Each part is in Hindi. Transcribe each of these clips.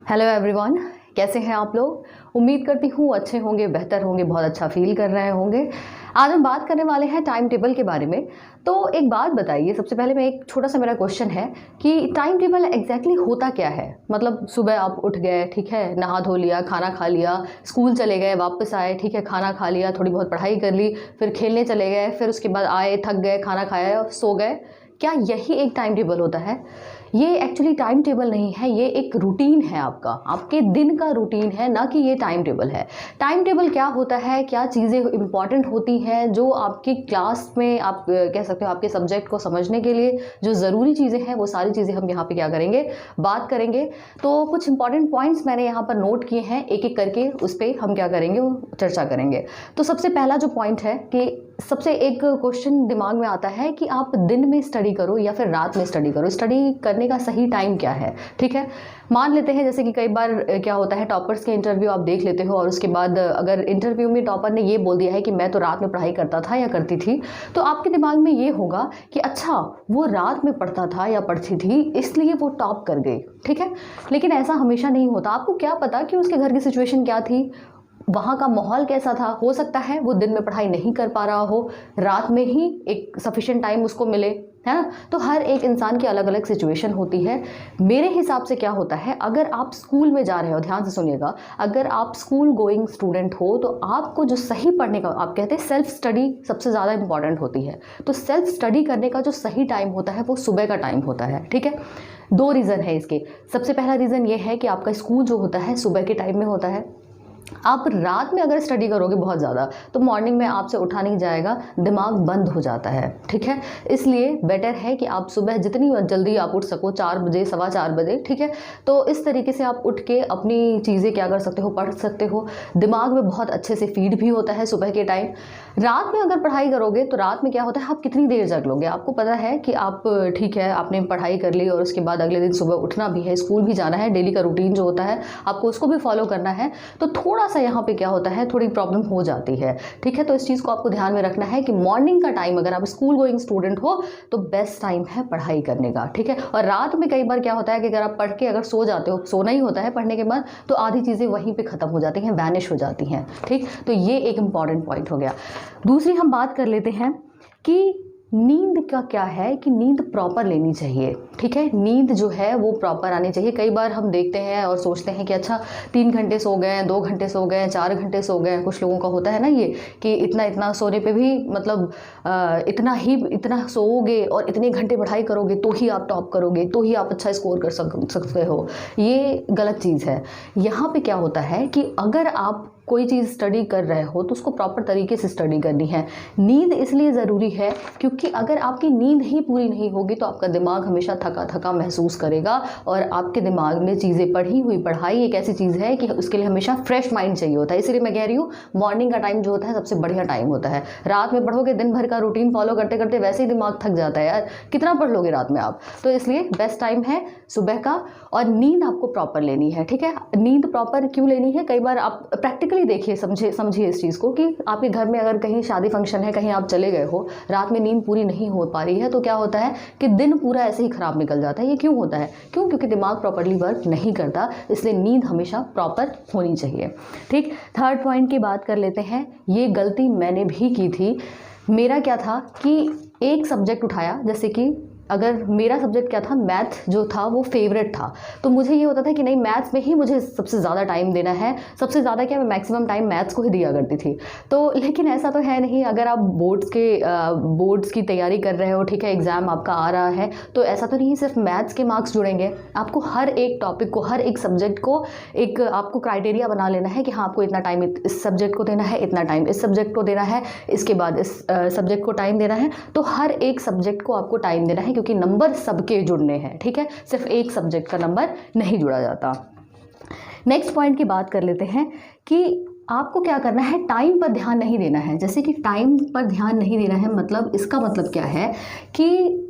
हेलो एवरीवन, कैसे हैं आप लोग। उम्मीद करती हूँ अच्छे होंगे, बेहतर होंगे, बहुत अच्छा फील कर रहे होंगे। आज हम बात करने वाले हैं टाइम टेबल के बारे में। तो एक बात बताइए, सबसे पहले मैं एक छोटा सा मेरा क्वेश्चन है कि टाइम टेबल एग्जैक्टली होता क्या है। मतलब सुबह आप उठ गए, ठीक है, नहा धो लिया, खाना खा लिया, स्कूल चले गए, वापस आए, ठीक है, खाना खा लिया, थोड़ी बहुत पढ़ाई कर ली, फिर खेलने चले गए, फिर उसके बाद आए, थक गए, खाना खाया, सो गए। क्या यही एक टाइम टेबल होता है? ये एक्चुअली टाइम टेबल नहीं है, ये एक रूटीन है आपका, आपके दिन का रूटीन है, ना कि ये टाइम टेबल है। टाइम टेबल क्या होता है, क्या चीज़ें इंपॉर्टेंट होती हैं जो आपकी क्लास में, आप कह सकते हो आपके सब्जेक्ट को समझने के लिए जो ज़रूरी चीज़ें हैं, वो सारी चीज़ें हम यहाँ पे क्या करेंगे, बात करेंगे। तो कुछ इंपॉर्टेंट पॉइंट्स मैंने यहाँ पर नोट किए हैं, एक एक करके उस पर हम क्या करेंगे, वो चर्चा करेंगे। तो सबसे पहला जो पॉइंट है कि सबसे एक क्वेश्चन दिमाग में आता है कि आप दिन में स्टडी करो या फिर रात में स्टडी करो, स्टडी करने का सही टाइम क्या है। ठीक है, मान लेते हैं जैसे कि कई बार क्या होता है, टॉपर्स के इंटरव्यू आप देख लेते हो और उसके बाद अगर इंटरव्यू में टॉपर ने ये बोल दिया है कि मैं तो रात में पढ़ाई करता था या करती थी, तो आपके दिमाग में ये होगा कि अच्छा, वो रात में पढ़ता था या पढ़ती थी इसलिए वो टॉप कर गई। ठीक है, लेकिन ऐसा हमेशा नहीं होता। आपको क्या पता कि उसके घर की सिचुएशन क्या थी, वहाँ का माहौल कैसा था। हो सकता है वो दिन में पढ़ाई नहीं कर पा रहा हो, रात में ही एक सफिशिएंट टाइम उसको मिले, है ना। तो हर एक इंसान की अलग अलग सिचुएशन होती है। मेरे हिसाब से क्या होता है, अगर आप स्कूल में जा रहे हो, ध्यान से सुनिएगा, अगर आप स्कूल गोइंग स्टूडेंट हो तो आपको जो सही पढ़ने का, आप कहते हैं सेल्फ स्टडी सबसे ज़्यादा इंपॉर्टेंट होती है। तो सेल्फ स्टडी करने का जो सही टाइम होता है वो सुबह का टाइम होता है। ठीक है, दो रीज़न है इसके। सबसे पहला रीज़न ये है कि आपका स्कूल जो होता है सुबह के टाइम में होता है। आप रात में अगर स्टडी करोगे बहुत ज़्यादा तो मॉर्निंग में आपसे उठा नहीं जाएगा, दिमाग बंद हो जाता है। ठीक है, इसलिए बेटर है कि आप सुबह जितनी जल्दी आप उठ सको, 4 बजे, 4:15 बजे, ठीक है, तो इस तरीके से आप उठ के अपनी चीज़ें क्या कर सकते हो, पढ़ सकते हो। दिमाग में बहुत अच्छे से फीड भी होता है सुबह के टाइम। रात में अगर पढ़ाई करोगे तो रात में क्या होता है, आप कितनी देर जग लोगे। आपको पता है कि आप, ठीक है, आपने पढ़ाई कर ली और उसके बाद अगले दिन सुबह उठना भी है, स्कूल भी जाना है, डेली का रूटीन जो होता है आपको उसको भी फॉलो करना है। तो थोड़ा सा यहाँ पे क्या होता है, थोड़ी प्रॉब्लम हो जाती है। ठीक है, तो इस चीज़ को आपको ध्यान में रखना है कि मॉर्निंग का टाइम, अगर आप स्कूल गोइंग स्टूडेंट हो तो बेस्ट टाइम है पढ़ाई करने का। ठीक है, और रात में कई बार क्या होता है कि अगर आप पढ़ के अगर सो जाते हो, सोना ही होता है पढ़ने के बाद, तो आधी चीज़ें वहीं पर ख़त्म हो जाती हैं, वैनिश हो जाती हैं। ठीक, तो ये एक इंपॉर्टेंट पॉइंट हो गया। दूसरी हम बात कर लेते हैं कि नींद का क्या है, कि नींद प्रॉपर लेनी चाहिए। ठीक है, नींद जो है वो प्रॉपर आनी चाहिए। कई बार हम देखते हैं और सोचते हैं कि अच्छा 3 घंटे सो गए, 2 घंटे सो गए, 4 घंटे सो गए। कुछ लोगों का होता है ना ये कि इतना सोने पे भी मतलब इतना सोओगे और इतने घंटे पढ़ाई करोगे तो ही आप टॉप करोगे, तो ही आप अच्छा स्कोर कर सकते हो। ये गलत चीज़ है। यहाँ पे क्या होता है कि अगर आप कोई चीज़ स्टडी कर रहे हो तो उसको प्रॉपर तरीके से स्टडी करनी है। नींद इसलिए ज़रूरी है क्योंकि अगर आपकी नींद ही पूरी नहीं होगी तो आपका दिमाग हमेशा थका थका महसूस करेगा और आपके दिमाग में चीज़ें, पढ़ी हुई पढ़ाई एक ऐसी चीज़ है कि उसके लिए हमेशा फ्रेश माइंड चाहिए होता है। इसलिए मैं कह रही हूँ मॉर्निंग का टाइम जो होता है सबसे बढ़िया टाइम होता है। रात में पढ़ोगे, दिन भर का रूटीन फॉलो करते करते वैसे ही दिमाग थक जाता है यार, कितना पढ़ लोगे रात में आप। तो इसलिए बेस्ट टाइम है सुबह का, और नींद आपको प्रॉपर लेनी है। ठीक है, नींद प्रॉपर क्यों लेनी है, कई बार आप प्रैक्टिकली देखिए, समझिए इस चीज़ को कि आपके घर में अगर कहीं शादी फंक्शन है, कहीं आप चले गए हो, रात में नींद पूरी नहीं हो पा रही है, तो क्या होता है कि दिन पूरा ऐसे ही खराब निकल जाता है। ये क्यों होता है? क्योंकि दिमाग प्रॉपरली वर्क नहीं करता, इसलिए नींद हमेशा प्रॉपर होनी चाहिए। ठीक, थर्ड पॉइंट की बात कर लेते हैं। ये गलती मैंने भी की थी। मेरा क्या था कि एक सब्जेक्ट उठाया, जैसे कि अगर मेरा सब्जेक्ट क्या था, मैथ जो था वो फेवरेट था, तो मुझे ये होता था कि नहीं, मैथ्स में ही मुझे सबसे ज़्यादा टाइम देना है। सबसे ज़्यादा क्या, मैं मैक्सिमम टाइम मैथ्स को ही दिया करती थी। तो लेकिन ऐसा तो है नहीं। अगर आप बोर्ड्स की तैयारी कर रहे हो, ठीक है, एग्ज़ाम आपका आ रहा है, तो ऐसा तो नहीं सिर्फ मैथ्स के मार्क्स जुड़ेंगे। आपको हर एक टॉपिक को, हर एक सब्जेक्ट को एक आपको क्राइटेरिया बना लेना है कि हाँ, आपको इतना टाइम इस सब्जेक्ट को देना है, इतना टाइम इस सब्जेक्ट को देना है, इसके बाद इस सब्जेक्ट को टाइम देना है। तो हर एक सब्जेक्ट को आपको टाइम देना है क्योंकि नंबर सबके जुड़ने हैं। ठीक है, सिर्फ एक सब्जेक्ट का नंबर नहीं जुड़ा जाता। नेक्स्ट पॉइंट की बात कर लेते हैं कि आपको क्या करना है, टाइम पर ध्यान नहीं देना है। जैसे कि टाइम पर ध्यान नहीं देना है, मतलब इसका मतलब क्या है कि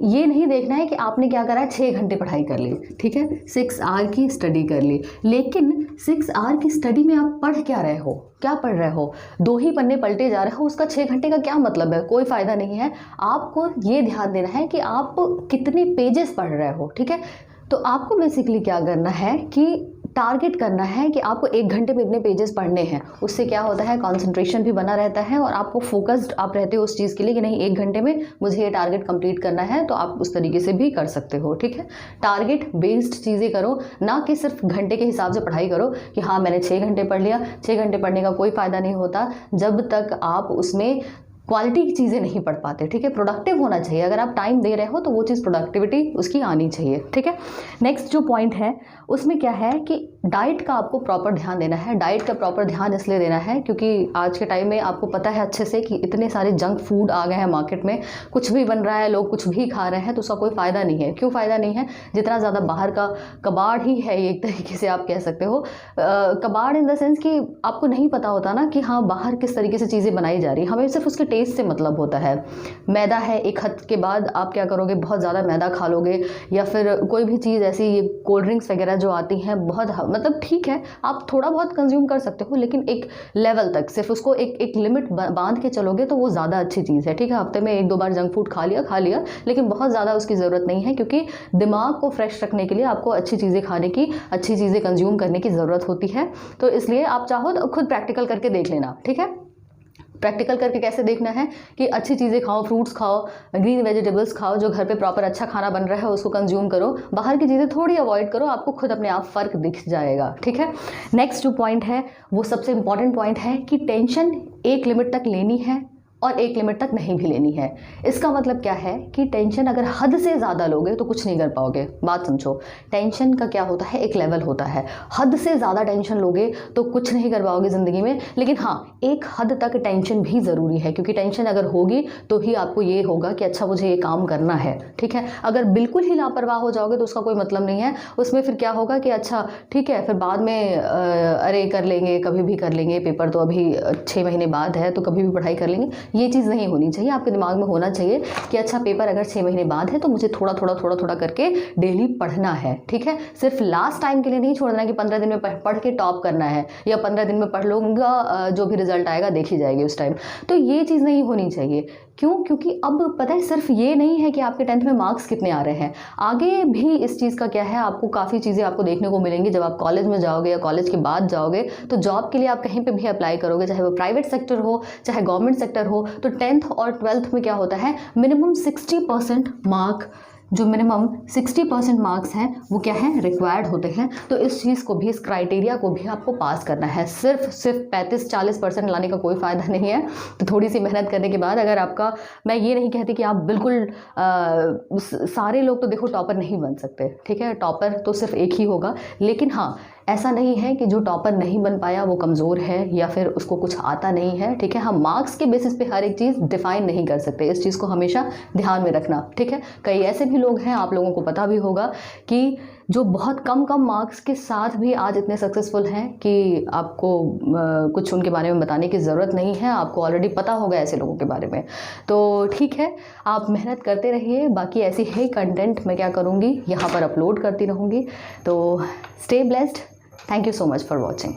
ये नहीं देखना है कि आपने क्या करा है, 6 घंटे पढ़ाई कर ली, ठीक है, 6 आवर की स्टडी कर ली, लेकिन 6 आवर की स्टडी में आप पढ़ क्या रहे हो, क्या पढ़ रहे हो, 2 ही पन्ने पलटे जा रहे हो, उसका 6 घंटे का क्या मतलब है, कोई फ़ायदा नहीं है। आपको ये ध्यान देना है कि आप कितने पेजेस पढ़ रहे हो। ठीक है, तो आपको बेसिकली क्या करना है कि टारगेट करना है कि आपको 1 घंटे में इतने पेजेस पढ़ने हैं। उससे क्या होता है, कंसंट्रेशन भी बना रहता है और आपको फोकस्ड आप रहते हो उस चीज़ के लिए कि नहीं 1 घंटे में मुझे ये टारगेट कंप्लीट करना है, तो आप उस तरीके से भी कर सकते हो। ठीक है, टारगेट बेस्ड चीज़ें करो, ना कि सिर्फ घंटे के हिसाब से पढ़ाई करो कि हाँ मैंने 6 घंटे पढ़ लिया। 6 घंटे पढ़ने का कोई फ़ायदा नहीं होता जब तक आप उसमें क्वालिटी की चीज़ें नहीं पढ़ पाते। ठीक है, प्रोडक्टिव होना चाहिए। अगर आप टाइम दे रहे हो तो वो चीज़ प्रोडक्टिविटी उसकी आनी चाहिए। ठीक है, नेक्स्ट जो पॉइंट है उसमें क्या है कि डाइट का आपको प्रॉपर ध्यान देना है। डाइट का प्रॉपर ध्यान इसलिए देना है क्योंकि आज के टाइम में आपको पता है अच्छे से कि इतने सारे जंक फूड आ गए हैं मार्केट में, कुछ भी बन रहा है, लोग कुछ भी खा रहे हैं, तो उसका कोई फ़ायदा नहीं है। क्यों फ़ायदा नहीं है? जितना ज़्यादा बाहर का कबाड़ ही है ये, एक तरीके से आप कह सकते हो। कबाड़ इन द सेंस कि आपको नहीं पता होता ना कि हाँ बाहर किस तरीके से चीज़ें बनाई जा रही है, हमें सिर्फ उसके टेस्ट से मतलब होता है। मैदा है, एक हद के बाद आप क्या करोगे, बहुत ज़्यादा मैदा खा लोगे, या फिर कोई भी चीज़ ऐसी, ये कोल्ड ड्रिंक्स वगैरह जो आती हैं बहुत मतलब ठीक है आप थोड़ा बहुत कंज्यूम कर सकते हो, लेकिन एक लेवल तक, सिर्फ उसको एक लिमिट बांध के चलोगे तो वो ज़्यादा अच्छी चीज़ है। ठीक है, हफ्ते में 1-2 बार जंक फूड खा लिया, लेकिन बहुत ज़्यादा उसकी ज़रूरत नहीं है, क्योंकि दिमाग को फ्रेश रखने के लिए आपको अच्छी चीज़ें खाने की, अच्छी चीज़ें कंज्यूम करने की ज़रूरत होती है। तो इसलिए आप चाहो तो खुद प्रैक्टिकल करके देख लेना। ठीक है, प्रैक्टिकल करके कैसे देखना है कि अच्छी चीज़ें खाओ, फ्रूट्स खाओ, ग्रीन वेजिटेबल्स खाओ, जो घर पे प्रॉपर अच्छा खाना बन रहा है उसको कंज्यूम करो, बाहर की चीज़ें थोड़ी अवॉइड करो, आपको खुद अपने आप फ़र्क दिख जाएगा। ठीक है, नेक्स्ट जो पॉइंट है वो सबसे इंपॉर्टेंट पॉइंट है कि टेंशन एक लिमिट तक लेनी है और एक लिमिट तक नहीं भी लेनी है। इसका मतलब क्या है कि टेंशन अगर हद से ज़्यादा लोगे तो कुछ नहीं कर पाओगे। बात समझो, टेंशन का क्या होता है, एक लेवल होता है। हद से ज़्यादा टेंशन लोगे तो कुछ नहीं कर पाओगे ज़िंदगी में, लेकिन हाँ एक हद तक टेंशन भी ज़रूरी है, क्योंकि टेंशन अगर होगी तो ही आपको ये होगा कि अच्छा मुझे ये काम करना है। ठीक है, अगर बिल्कुल ही लापरवाह हो जाओगे तो उसका कोई मतलब नहीं है। उसमें फिर क्या होगा कि अच्छा ठीक है, फिर बाद में अरे कर लेंगे, कभी भी कर लेंगे, पेपर तो अभी 6 महीने बाद है तो कभी भी पढ़ाई कर लेंगे, ये चीज़ नहीं होनी चाहिए। आपके दिमाग में होना चाहिए कि अच्छा पेपर अगर 6 महीने बाद है तो मुझे थोड़ा थोड़ा करके डेली पढ़ना है। ठीक है, सिर्फ लास्ट टाइम के लिए नहीं छोड़ना कि 15 दिन में पढ़ के टॉप करना है, या 15 दिन में पढ़ लूँगा, जो भी रिजल्ट आएगा देखी जाएगी उस टाइम। तो ये चीज़ नहीं होनी चाहिए। क्यों? क्योंकि अब पता है सिर्फ ये नहीं है कि आपके 10th में मार्क्स कितने आ रहे हैं, आगे भी इस चीज़ का क्या है, आपको काफ़ी चीज़ें आपको देखने को मिलेंगी। जब आप कॉलेज में जाओगे या कॉलेज के बाद जाओगे तो जॉब के लिए आप कहीं पे भी अप्लाई करोगे, चाहे वो प्राइवेट सेक्टर हो चाहे गवर्नमेंट सेक्टर हो, तो 10th और 12th में क्या होता है, मिनिमम 60% मार्क, जो मिनिमम 60% मार्क्स हैं वो क्या है, रिक्वायर्ड होते हैं। तो इस चीज़ को भी, इस क्राइटेरिया को भी आपको पास करना है। सिर्फ 35-40% लाने का कोई फ़ायदा नहीं है। तो थोड़ी सी मेहनत करने के बाद अगर आपका, मैं ये नहीं कहती कि आप बिल्कुल सारे लोग तो देखो टॉपर नहीं बन सकते। ठीक है, टॉपर तो सिर्फ एक ही होगा, लेकिन हाँ ऐसा नहीं है कि जो टॉपर नहीं बन पाया वो कमज़ोर है या फिर उसको कुछ आता नहीं है। ठीक है, हम मार्क्स के बेसिस पे हर एक चीज़ डिफाइन नहीं कर सकते, इस चीज़ को हमेशा ध्यान में रखना। ठीक है, कई ऐसे भी लोग हैं, आप लोगों को पता भी होगा, कि जो बहुत कम मार्क्स के साथ भी आज इतने सक्सेसफुल हैं कि आपको कुछ उनके बारे में बताने की ज़रूरत नहीं है, आपको ऑलरेडी पता होगा ऐसे लोगों के बारे में। तो ठीक है, आप मेहनत करते रहिए, बाकी ऐसी ही कंटेंट मैं क्या करूँगी यहाँ पर अपलोड करती रहूँगी। तो stay blessed, thank you so much for watching.